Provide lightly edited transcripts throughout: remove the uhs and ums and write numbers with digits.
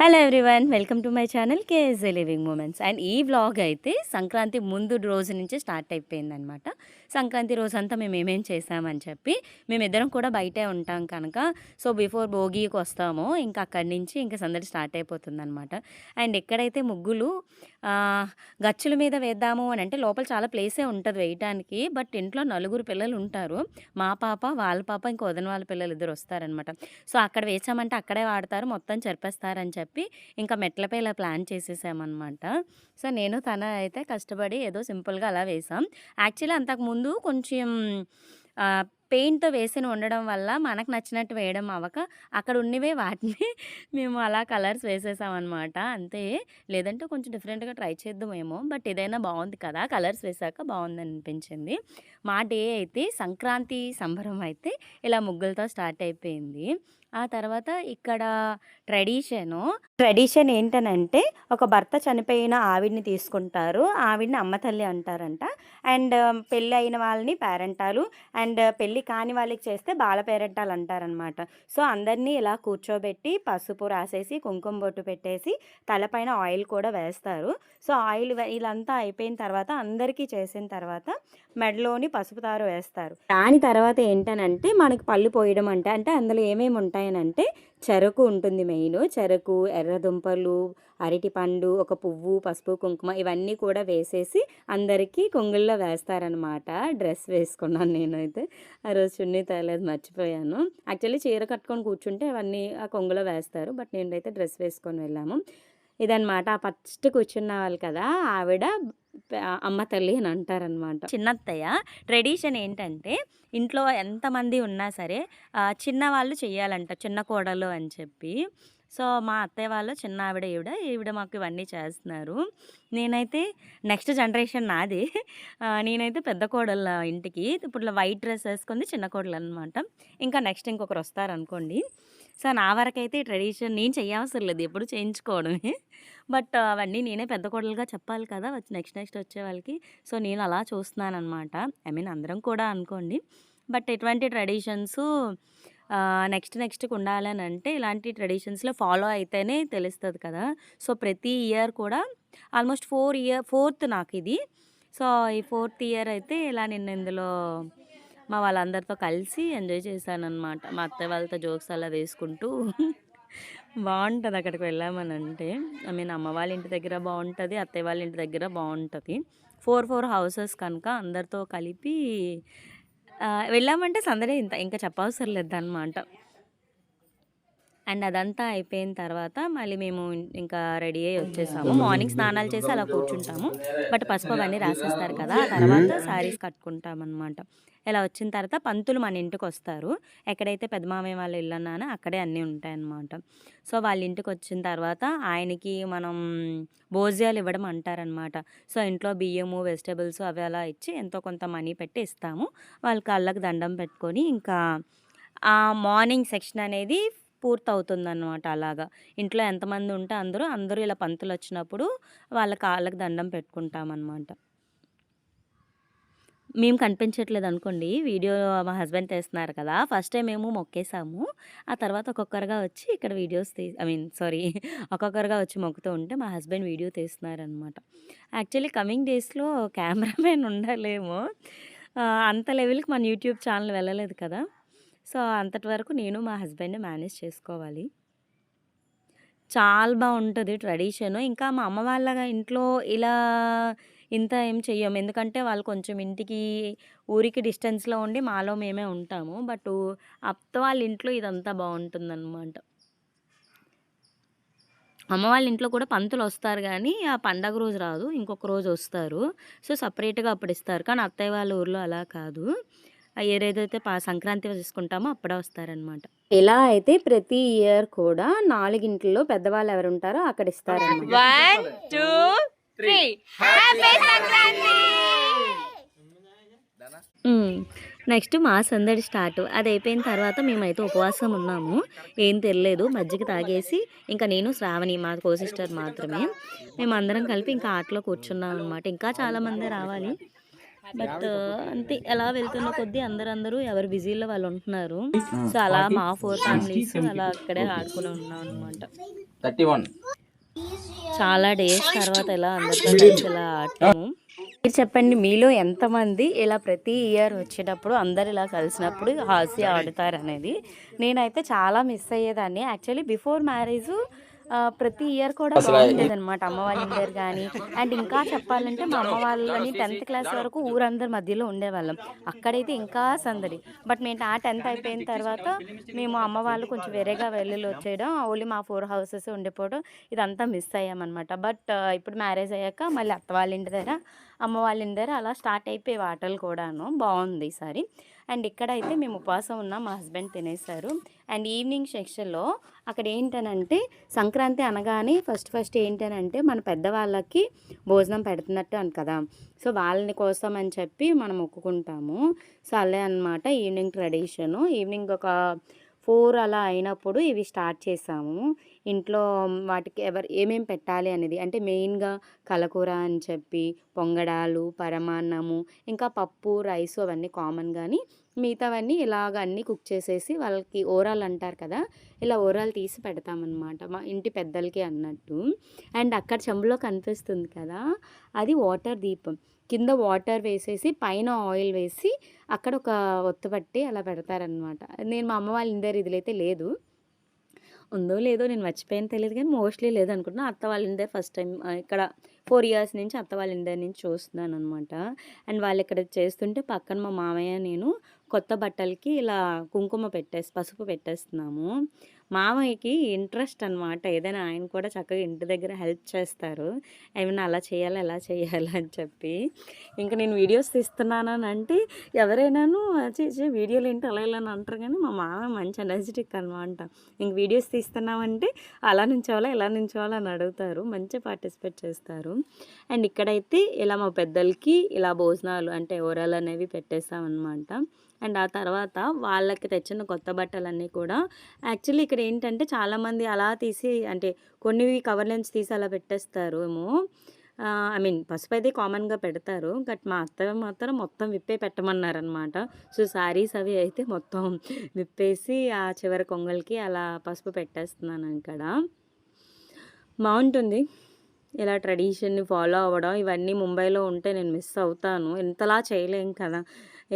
Hello everyone, welcome to my channel KSA living moments. And ఈ vlog అయితే సంక్రాంతి ముందు రోజు నుంచి స్టార్ట్ అయిపోయిందనమాట. సంక్రాంతి రోజంతా మేము ఏమేం చేసామని చెప్పి మేమిద్దరం కూడా బయటే ఉంటాం కనుక బిఫోర్ భోగికి వస్తామో ఇంకా అక్కడి నుంచి ఇంకా సందడి స్టార్ట్ అయిపోతుందనమాట. అండ్ ఎక్కడైతే ముగ్గులు గచ్చుల మీద వేద్దాము అని అంటే లోపల చాలా ప్లేసే ఉంటుంది వేయటానికి. బట్ ఇంట్లో నలుగురు పిల్లలు ఉంటారు, మా పాప, వాళ్ళ పాప, ఇంకా వదిన వాళ్ళ పిల్లలు ఇద్దరు వస్తారనమాట. అక్కడ వేసామంటే అక్కడే వాడతారు, మొత్తం చెరిపేస్తారని చెప్పి ఇంకా మెట్లపై ఇలా ప్లాన్ చేసేసామన్నమాట. నేను తన అయితే కష్టపడి ఏదో సింపుల్గా అలా వేసాం. యాక్చువల్లీ అంతకుముందు కొంచెం పెయింట్తో వేసిన ఉండడం వల్ల మనకు నచ్చినట్టు వేయడం అవ్వక అక్కడ ఉన్నవే వాటిని మేము అలా కలర్స్ వేసేసామన్నమాట, అంతే. లేదంటే కొంచెం డిఫరెంట్గా ట్రై చేద్దామేమో, బట్ ఏదైనా బాగుంది కదా, కలర్స్ వేసాక బాగుంది అనిపించింది. మా డే అయితే సంక్రాంతి సంబరం అయితే ఇలా ముగ్గులతో స్టార్ట్ అయిపోయింది. ఆ తర్వాత ఇక్కడ ట్రెడిషన్ ఏంటనంటే ఒక భర్త చనిపోయిన ఆవిడని తీసుకుంటారు, ఆవిడని అమ్మ తల్లి అంటారంట. అండ్ పెళ్ళి అయిన వాళ్ళని పేరెంటాలు, అండ్ పెళ్ళి కాని వాళ్ళకి చేస్తే బాల పేరెంటాలు అంటారనమాట. అందరినీ ఇలా కూర్చోబెట్టి పసుపు రాసేసి కుంకుమ బొట్టు పెట్టేసి తలపైన ఆయిల్ కూడా వేస్తారు. ఆయిల్ ఇదంతా అయిపోయిన తర్వాత అందరికీ చేసిన తర్వాత మెడలోని పసుపు తారు వేస్తారు. దాని తర్వాత ఏంటనంటే మనకి పళ్ళు పోయడం అంటే అందులో ఏమేమి ఉంటాయనంటే చెరకు ఉంటుంది, మెయిన్ చెరకు, ఎర్రదుంపలు, అరటిపండు, ఒక పువ్వు, పసుపు, కుంకుమ ఇవన్నీ కూడా వేసేసి అందరికీ కొంగుల్లో వేస్తారనమాట. డ్రెస్ వేసుకున్నాను నేనైతే, ఆ రోజు చున్నీ తేలేదు, మర్చిపోయాను. యాక్చువల్లీ చీర కట్టుకొని కూర్చుంటే అవన్నీ ఆ కొంగులో వేస్తారు, బట్ నేనైతే డ్రెస్ వేసుకొని వెళ్ళాము. ఇదనమాట. ఆ ఫస్ట్ కూర్చున్న వాళ్ళు కదా, ఆవిడ అమ్మ తల్లి అని అంటారనమాట. చిన్నత్తయ్య ట్రెడిషన్ ఏంటంటే ఇంట్లో ఎంతమంది ఉన్నా సరే చిన్నవాళ్ళు చెయ్యాలంట, చిన్న కోడలు అని చెప్పి. మా అత్తయ్య వాళ్ళు చిన్న ఈవిడ మాకు ఇవన్నీ చేస్తున్నారు. నేనైతే నెక్స్ట్ జనరేషన్ నాది. నేనైతే పెద్ద కోడలు ఇంటికి. ఇప్పుడు వైట్ డ్రెస్ వేసుకుంది చిన్న కోడలు అనమాట. ఇంకా నెక్స్ట్ ఇంకొకరు వస్తారనుకోండి. నా వరకైతే ట్రెడిషన్ నేను చేయవసరం లేదు, ఎప్పుడు చేయించుకోవడమే. బట్ అవన్నీ నేనే పెద్ద కోడలుగా చెప్పాలి కదా నెక్స్ట్ వచ్చే వాళ్ళకి. నేను అలా చూస్తున్నాను అనమాట. అందరం కూడా అనుకోండి. బట్ ఎటువంటి ట్రెడిషన్స్ నెక్స్ట్కి ఉండాలని అంటే ఇలాంటి ట్రెడిషన్స్లో ఫాలో అయితేనే తెలుస్తుంది కదా. ప్రతి ఇయర్ కూడా ఆల్మోస్ట్ 4th నాకు ఇది. ఈ 4th ఇయర్ అయితే ఇలా నేను ఇందులో మా వాళ్ళందరితో కలిసి ఎంజాయ్ చేశానన్నమాట. మా అత్తయ్య వాళ్ళతో జోక్స్ అలా వేసుకుంటూ బాగుంటుంది అక్కడికి వెళ్ళామని అంటే. అమ్మ వాళ్ళ ఇంటి దగ్గర బాగుంటుంది, అత్తయ్య వాళ్ళ ఇంటి దగ్గర బాగుంటుంది. 4 హౌసెస్ కనుక అందరితో కలిపి వెళ్ళామంటే సందడే ఇంకా చెప్పవసరం లేదన్నమాట. అండ్ అదంతా అయిపోయిన తర్వాత మళ్ళీ మేము ఇంకా రెడీ అయ్యి వచ్చేసాము. మార్నింగ్ స్నానాలు చేసి అలా కూర్చుంటాము, బట్ పసుపు అవన్నీ రాసేస్తారు కదా, ఆ తర్వాత శారీస్ కట్టుకుంటామన్నమాట. ఇలా వచ్చిన తర్వాత పంతులు మన ఇంటికి వస్తారు. ఎక్కడైతే పెద్ద మామయ్య వాళ్ళ ఇల్లు అన్నానో అక్కడే అన్నీ ఉంటాయన్నమాట. వాళ్ళ ఇంటికి వచ్చిన తర్వాత ఆయనకి మనం భోజ్యాలు ఇవ్వడం అంటారనమాట. ఇంట్లో బియ్యము, వెజిటేబుల్స్ అవి అలా ఇచ్చి ఎంతో కొంత మనీ పెట్టి ఇస్తాము. వాళ్ళ కాళ్ళకి దండం పెట్టుకొని ఇంకా ఆ మార్నింగ్ సెక్షన్ అనేది పూర్తవుతుందన్నమాట. అలాగా ఇంట్లో ఎంతమంది ఉంటే అందరూ ఇలా పంతులు వచ్చినప్పుడు వాళ్ళ కాళ్ళకి దండం పెట్టుకుంటామన్నమాట. మేము కనిపించట్లేదు అనుకోండి, వీడియో మా హస్బెండ్ తీస్తున్నారు కదా. ఫస్ట్ టైం మేము మొక్కేసాము, ఆ తర్వాత ఒక్కొక్కరుగా వచ్చి ఇక్కడ వీడియోస్ ఒక్కొక్కరుగా వచ్చి మొక్కుతూ ఉంటే మా హస్బెండ్ వీడియో తీస్తున్నారనమాట. యాక్చువల్లీ కమింగ్ డేస్లో కెమెరామెన్ ఉండాలేమో, అంత లెవెల్కి మన యూట్యూబ్ ఛానల్ వెళ్ళలేదు కదా. అంతటి వరకు నేను మా హస్బెండ్ మేనేజ్ చేసుకోవాలి. చాలా బాగుంటుంది ట్రెడిషన్. ఇంకా మా అమ్మ వాళ్ళ ఇంట్లో ఇలా ఇంత ఏం చెయ్యము, ఎందుకంటే వాళ్ళు కొంచెం ఊరికి డిస్టెన్స్లో ఉండి మాలో మేమే ఉంటాము. బట్ అత్త వాళ్ళ ఇంట్లో ఇదంతా బాగుంటుందన్నమాట. అమ్మ వాళ్ళ ఇంట్లో కూడా పంతులు వస్తారు, కానీ ఆ పండగ రోజు రాదు, ఇంకొక రోజు వస్తారు. సపరేట్గా అప్పుడు ఇస్తారు. కానీ అత్తయ్య వాళ్ళ ఊర్లో అలా కాదు, ఏదైతే సంక్రాంతి చేసుకుంటామో అప్పుడే వస్తారనమాట. ఇలా అయితే ప్రతి ఇయర్ కూడా 4 ఇంట్లో పెద్దవాళ్ళు ఎవరు ఉంటారో అక్కడ ఇస్తారనమాట. 1 2 3 హ్యాపీ సంక్రాంతి. నెక్స్ట్ మా సందడి స్టార్ట్. అది అయిపోయిన తర్వాత మేమైతే ఉపవాసం ఉన్నాము, ఏం తెలియలేదు, మజ్జిగ తాగేసి ఇంకా నేను శ్రావణి, మా కో సిస్టర్ మాత్రమే, మేమందరం కలిపి ఇంకా ఆటలో కూర్చున్నాం అనమాట. ఇంకా చాలామంది రావాలి. బట్ అంతే ఎలా వెళ్తున్న కొద్దీ అందరూ ఎవరు బిజీలో వాళ్ళు ఉంటున్నారు. సో అలా మా 4 ఫ్యామిలీస్ అలా అక్కడే ఆడుకుని ఉన్నాం అనమాట. 31. చాలా డేస్ తర్వాత ఇలా అందరితో కలిసి ఇలా ఆడతాము. మీరు చెప్పండి, మీలో ఎంతమంది ఇలా ప్రతి ఇయర్ వచ్చేటప్పుడు అందరు ఇలా కలిసినప్పుడు హాస్య ఆడుతారు అనేది? నేనైతే చాలా మిస్ అయ్యేదాన్ని. యాక్చువల్లీ బిఫోర్ మ్యారేజ్ ప్రతి ఇయర్ కూడా బాగుండేది అనమాట. అమ్మ వాళ్ళ ఇంటర్ కానీ, అండ్ ఇంకా చెప్పాలంటే మా అమ్మ వాళ్ళని 10th క్లాస్ వరకు ఊరందరి మధ్యలో ఉండేవాళ్ళం. అక్కడైతే ఇంకా సందడి. బట్ మేము 10th అయిపోయిన తర్వాత మేము అమ్మ వాళ్ళు కొంచెం వేరేగా వెళ్ళి వచ్చేయడం, ఓన్లీ మా 4 హౌసెస్ ఉండిపోవడం, ఇదంతా మిస్ అయ్యామన్నమాట. బట్ ఇప్పుడు మ్యారేజ్ అయ్యాక మళ్ళీ అత్త వాళ్ళ ఇంటి దగ్గర, అమ్మ వాళ్ళ ఇంటి దగ్గర అలా స్టార్ట్ అయిపోయి ఆటలు కూడాను. బాగుంది ఈసారి. అండ్ ఇక్కడైతే మేము ఉపవాసం ఉన్నాం, మా హస్బెండ్ తినేశారు. అండ్ ఈవినింగ్ సెక్షన్లో అక్కడ ఏంటనంటే సంక్రాంతి అనగానే ఫస్ట్ ఏంటనంటే మన పెద్దవాళ్ళకి భోజనం పెడుతున్నట్టు అని కదా, సో వాళ్ళని కోసం అని చెప్పి మనం మొక్కుకుంటాము. సో అలా అనమాట ఈవినింగ్ ట్రెడిషను. ఈవినింగ్ ఒక 4 అలా అయినప్పుడు ఇవి స్టార్ట్ చేసాము. ఇంట్లో వాటికి ఏమేమి పెట్టాలి అనేది, అంటే మెయిన్గా కలకూర అని చెప్పి, పొంగడాలు, పరమాన్నము, ఇంకా పప్పు, రైసు అవన్నీ కామన్. కానీ మిగతావన్నీ ఇలాగ అన్నీ కుక్ చేసేసి వాళ్ళకి ఓరాలు అంటారు కదా, ఇలా ఓరాలు తీసి పెడతామన్నమాట మా ఇంటి పెద్దలకి అన్నట్టు. అండ్ అక్కడ చెంబులో కనిపిస్తుంది కదా, అది వాటర్ దీపం. కింద వాటర్ వేసేసి పైన ఆయిల్ వేసి అక్కడ ఒక ఒత్తు పట్టి అలా పెడతారనమాట. నేను మా అమ్మ వాళ్ళ ఇంటి దగ్గర ఇదిలైతే లేదు, ఉందో లేదో నేను మర్చిపోయాను తెలియదు, కానీ మోస్ట్లీ లేదనుకుంటున్నా. అత్త వాళ్ళ ఇంటి దగ్గర ఫస్ట్ టైం ఇక్కడ 4 ఇయర్స్ నుంచి అత్త వాళ్ళ ఇంటి దగ్గర నుంచి చూస్తున్నాను అనమాట. అండ్ వాళ్ళు ఇక్కడ చేస్తుంటే పక్కన మా మామయ్య నేను కొత్త బట్టలకి ఇలా కుంకుమ పసుపు పెట్టేస్తున్నాము. మామయ్యకి ఇంట్రెస్ట్ అనమాట, ఏదైనా ఆయన కూడా చక్కగా ఇంటి దగ్గర హెల్ప్ చేస్తారు, ఏమైనా అలా చేయాలి ఎలా చేయాలి అని చెప్పి. ఇంకా నేను వీడియోస్ తీస్తున్నానని అంటే ఎవరైనాను వీడియోలు ఏంటి అలా ఇలా అని అంటారు, కానీ మా మామయ్య మంచి ఎనర్జెటిక్ అనమాట. ఇంక వీడియోస్ తీస్తున్నామంటే అలా నుంచోవాలా ఎలా నుంచోవాలా అని అడుగుతారు, మంచిగా పార్టిసిపేట్ చేస్తారు. అండ్ ఇక్కడైతే ఇలా మా పెద్దలకి ఇలా భోజనాలు అంటే ఓరాలు అనేవి పెట్టేస్తామన్నమాట. అండ్ ఆ తర్వాత వాళ్ళకి తెచ్చిన కొత్త బట్టలన్నీ కూడా యాక్చువల్లీ ఇక్కడ ఏంటంటే చాలామంది అలా తీసి అంటే కొన్ని కవర్ నుంచి తీసి అలా పెట్టేస్తారు ఏమో. ఐ మీన్ పసుపు అయితే కామన్గా పెడతారు, బట్ మా అత్త మాత్రం మొత్తం విప్పే పెట్టమన్నారనమాట. సో శారీస్ అవి అయితే మొత్తం విప్పేసి ఆ చివరి కొంగల్కి అలా పసుపు పెట్టేస్తున్నాను. ఇక్కడ బాగుంటుంది ఇలా ట్రెడిషన్ని ఫాలో అవ్వడం. ఇవన్నీ ముంబైలో ఉంటే నేను మిస్ అవుతాను, ఇంతలా చేయలేం కదా.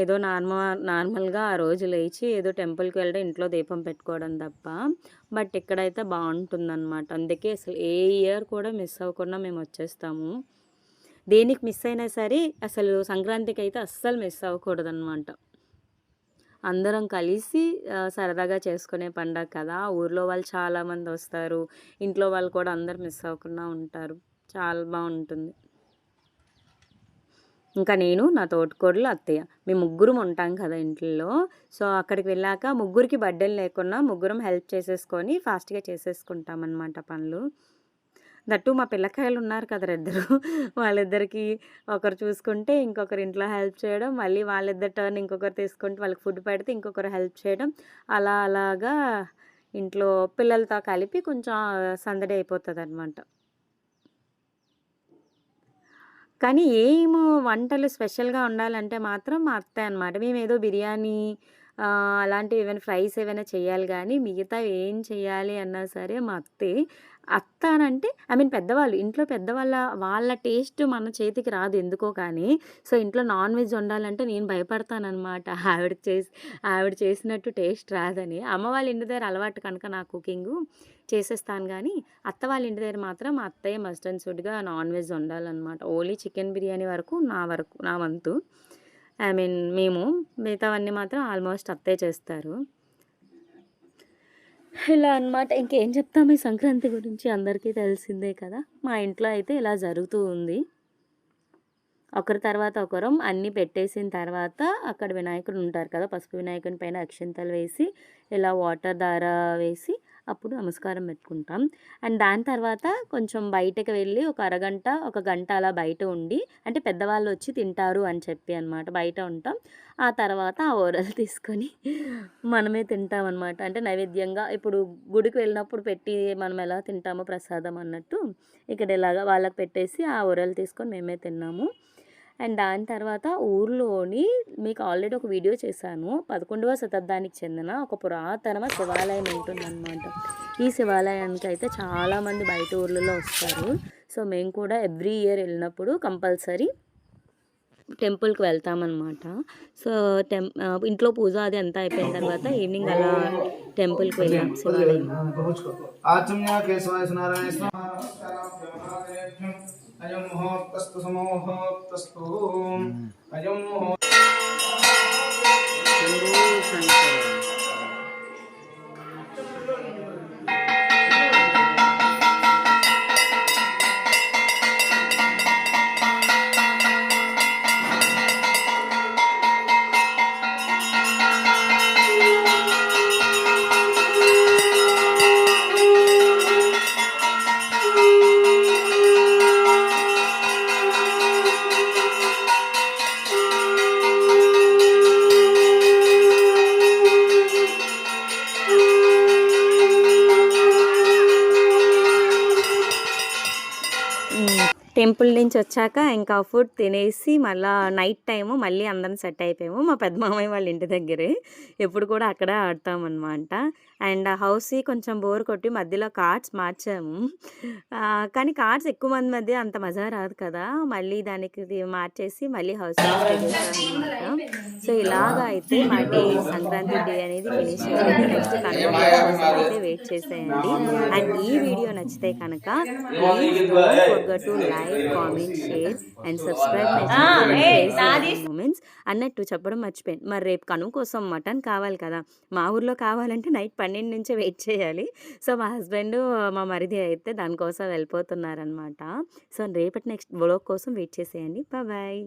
ఏదో నార్మల్గా ఆ రోజు లేచి ఏదో టెంపుల్కి వెళ్ళడం, ఇంట్లో దీపం పెట్టుకోవడం తప్ప. బట్ ఇక్కడైతే బాగుంటుందన్నమాట. అందుకే అసలు ఏ ఇయర్ కూడా మిస్ అవ్వకుండా మేము వచ్చేస్తాము. దేనికి మిస్ అయినా సరే అసలు సంక్రాంతికి అయితే అస్సలు మిస్ అవ్వకూడదన్నమాట. అందరం కలిసి సరదాగా చేసుకునే పండగ కదా, ఊర్లో వాళ్ళు చాలామంది వస్తారు, ఇంట్లో వాళ్ళు కూడా అందరు మిస్ అవ్వకుండా ఉంటారు, చాలా బాగుంటుంది. ఇంకా నేను, నా తోటికోడలు, అత్తయ్య, మేము ముగ్గురం ఉంటాం కదా ఇంట్లో. సో అక్కడికి వెళ్ళాక ముగ్గురికి బర్త్డేలు లేకున్నా ముగ్గురం హెల్ప్ చేసేసుకొని ఫాస్ట్గా చేసేసుకుంటాం అన్నమాట పనులు. దట్టు మా పిల్లకాయలు ఉన్నారు కదా ఇద్దరు, వాళ్ళిద్దరికి ఒకరు చూసుకుంటే ఇంకొకరు ఇంట్లో హెల్ప్ చేయడం, మళ్ళీ వాళ్ళిద్దరు టర్న్ ఇంకొకరు తీసుకుంటే వాళ్ళకి ఫుడ్ పెడితే ఇంకొకరు హెల్ప్ చేయడం, అలాగా ఇంట్లో పిల్లలతో కలిపి కొంచెం సందడి అయిపోతుంది అనమాట. కానీ ఏమో వంటలు స్పెషల్గా ఉండాలంటే మాత్రం మా అత్తే అనమాట. మేమేదో బిర్యానీ అలాంటివి ఏమైనా ఫ్రైస్ ఏమైనా చేయాలి, కానీ మిగతా ఏం చేయాలి అన్నా సరే మా అత్త అనంటే ఐ మీన్ పెద్దవాళ్ళు, ఇంట్లో వాళ్ళ టేస్ట్ మన చేతికి రాదు ఎందుకో కానీ. సో ఇంట్లో నాన్ వెజ్ వండాలంటే నేను భయపడతానమాట, ఆవిడ చేసినట్టు టేస్ట్ రాదని. అమ్మ వాళ్ళ ఇంటి దగ్గర అలవాటు కనుక నా కుకింగు చేసేస్తాను, కానీ అత్త వాళ్ళ ఇంటి దగ్గర మాత్రం మా అత్తయ్య మస్ట్ అండ్ షుడ్గా నాన్ వెజ్ వండాలన్నమాట. ఓన్లీ చికెన్ బిర్యానీ వరకు నా వంతు. ఐ మీన్ మేము మిగతావన్నీ మాత్రం ఆల్మోస్ట్ అత్తయ్య చేస్తారు. ఇలా అనమాట. ఇంకేం చెప్తాము ఈ సంక్రాంతి గురించి, అందరికీ తెలిసిందే కదా. మా ఇంట్లో అయితే ఇలా జరుగుతూ ఉంది. ఒకరి తర్వాత ఒకరం అన్నీ పెట్టేసిన తర్వాత అక్కడ వినాయకుడు ఉంటారు కదా, పసుపు వినాయకుని పైన అక్షింతలు వేసి ఇలా వాటర్ దార వేసి అప్పుడు నమస్కారం పెట్టుకుంటాం. అండ్ దాని తర్వాత కొంచెం బయటకు వెళ్ళి ఒక అరగంట ఒక గంట అలా బయట ఉండి, అంటే పెద్దవాళ్ళు వచ్చి తింటారు అని చెప్పి అనమాట, బయట ఉంటాం. ఆ తర్వాత ఆ ఓరలు తీసుకొని మనమే తింటాం అనమాట. అంటే నైవేద్యంగా ఇప్పుడు గుడికి వెళ్ళినప్పుడు పెట్టి మనం ఎలా తింటామో ప్రసాదం అన్నట్టు ఇక్కడ ఇలాగా వాళ్ళకి పెట్టేసి ఆ ఓరలు తీసుకొని మేమే తిన్నాము. అండ్ దాని తర్వాత ఊర్లోని మీకు ఆల్రెడీ ఒక వీడియో చేశాను. 11వ శతాబ్దానికి చెందిన ఒక పురాతన శివాలయం ఉంటుందన్నమాట. ఈ శివాలయానికి అయితే చాలామంది బయట ఊర్లలో వస్తారు. సో మేము కూడా ఎవ్రీ ఇయర్ వెళ్ళినప్పుడు కంపల్సరీ టెంపుల్కి వెళ్తామన్నమాట. సో ఇంట్లో పూజ అది అంతా అయిపోయిన తర్వాత ఈవినింగ్ అలా టెంపుల్కి వెళ్ళాం శివాలయం. ఆచమ్య కేశవాయ నారాయణ అయం ముహూర్తస్తు సమూహోక్తస్తు అయం టెంపుల్ నుంచి వచ్చాక ఇంకా ఫుడ్ తినేసి మళ్ళీ నైట్ టైము మళ్ళీ అందరం సెట్ అయిపోయాము. మా పెద్ద మామయ్య వాళ్ళ ఇంటి దగ్గరే, ఎప్పుడు కూడా అక్కడే ఆడతామన్నమాట. అండ్ హౌస్కి కొంచెం బోర్ కొట్టి మధ్యలో కార్డ్స్ మార్చాము. కానీ కార్డ్స్ ఎక్కువ మంది మధ్య అంత మజా రాదు కదా, మళ్ళీ దానికి మార్చేసి మళ్ళీ హౌస్ అనమాట. సో ఇలాగా అయితే మా డే సంక్రాంతి డే అనేది ఫినిష్ అయింది. నెక్స్ట్ కనుమ కోసం అయితే వెయిట్ చేసేయండి. అండ్ ఈ వీడియో నచ్చితే కనుక forget to like, comment, share and subscribe moments అన్నట్టు చెప్పడం మర్చిపోయాను. మరి రేపు కనుమ కోసం మటన్ కావాలి కదా, మా ఊర్లో కావాలంటే నైట్ 12 నుంచే వెయిట్ చేయాలి. సో మా హస్బెండ్ మా మరిది అయితే దానికోసం వెళ్ళిపోతున్నారనమాట. సో రేపటి నెక్స్ట్ వ్లాగ్ కోసం వెయిట్ చేసేయండి. బాయ్.